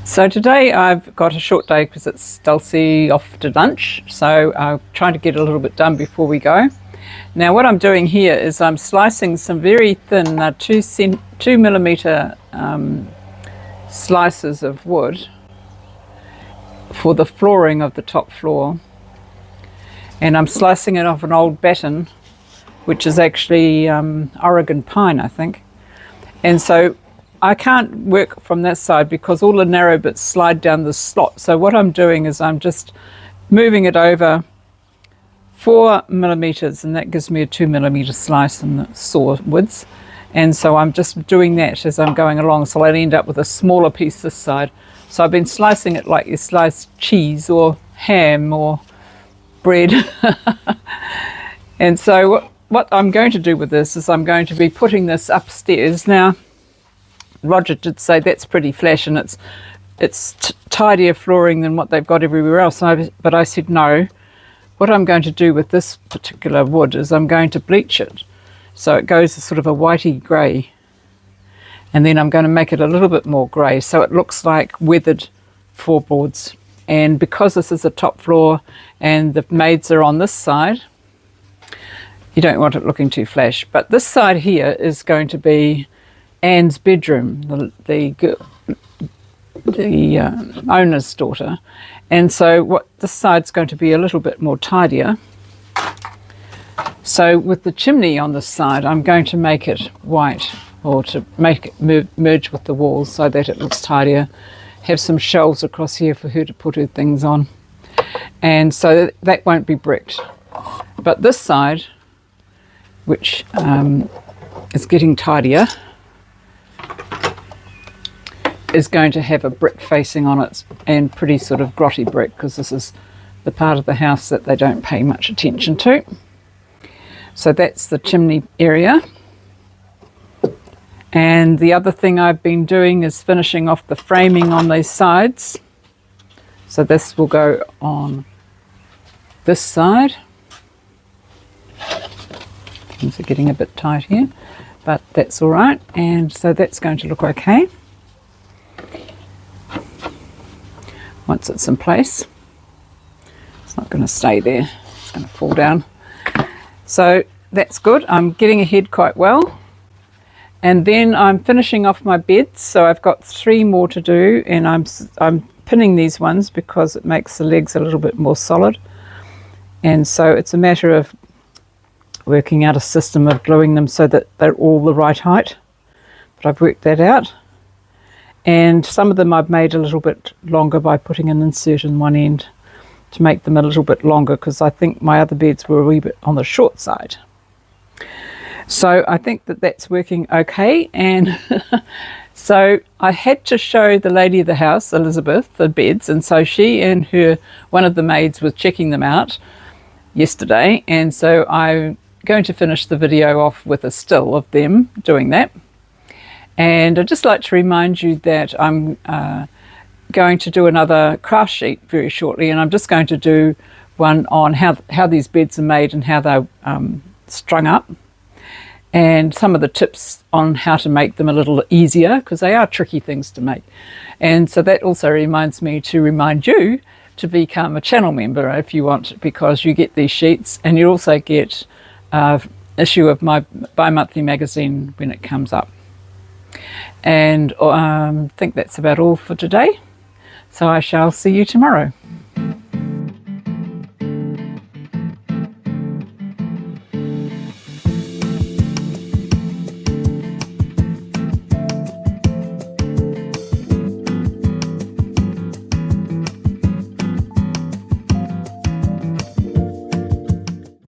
So today I've got a short day because it's Dulcie off to lunch, so I'm trying to get a little bit done before we go. Now what I'm doing here is I'm slicing some very thin 2mm slices of wood for the flooring of the top floor, and I'm slicing it off an old batten, which is actually Oregon pine, I think. And so I can't work from that side because all the narrow bits slide down the slot. So what I'm doing is I'm just moving it over 4mm, and that gives me a 2mm slice in the saw width. And so I'm just doing that as I'm going along, so I'll end up with a smaller piece this side. So I've been slicing it like you slice cheese or ham or bread. And so what I'm going to do with this is I'm going to be putting this upstairs. Now Roger did say that's pretty flash and it's tidier flooring than what they've got everywhere else. But I said no. What I'm going to do with this particular wood is I'm going to bleach it so it goes sort of a whitey grey, and then I'm going to make it a little bit more grey so it looks like weathered floorboards. And because this is a top floor and the maids are on this side, you don't want it looking too flash. But this side here is going to be Anne's bedroom, the owner's daughter, and so this side's going to be a little bit more tidier. So with the chimney on this side, I'm going to make it white, or to make it merge with the walls so that it looks tidier. Have some shelves across here for her to put her things on, and so that won't be bricked. But this side, which is getting tidier, is going to have a brick facing on it, and pretty sort of grotty brick, because this is the part of the house that they don't pay much attention to. So that's the chimney area. And the other thing I've been doing is finishing off the framing on these sides. So this will go on this side. Things are getting a bit tight here, but that's all right. And so that's going to look okay once it's in place. It's not going to stay there, it's going to fall down. So that's good. I'm getting ahead quite well. And then I'm finishing off my beds. So I've got 3 more to do, and I'm pinning these ones because it makes the legs a little bit more solid. And so it's a matter of working out a system of gluing them so that they're all the right height. But I've worked that out. And some of them I've made a little bit longer by putting an insert in one end to make them a little bit longer, because I think my other beds were a wee bit on the short side. So I think that that's working okay. And so I had to show the lady of the house, Elizabeth, the beds, and so she and one of the maids was checking them out yesterday, and so I'm going to finish the video off with a still of them doing that. And I'd just like to remind you that I'm going to do another craft sheet very shortly, and I'm just going to do one on how these beds are made and how they're strung up, and some of the tips on how to make them a little easier, because they are tricky things to make. And so that also reminds me to remind you to become a channel member if you want, because you get these sheets and you also get an issue of my bi-monthly magazine when it comes up. And I think that's about all for today. So I shall see you tomorrow.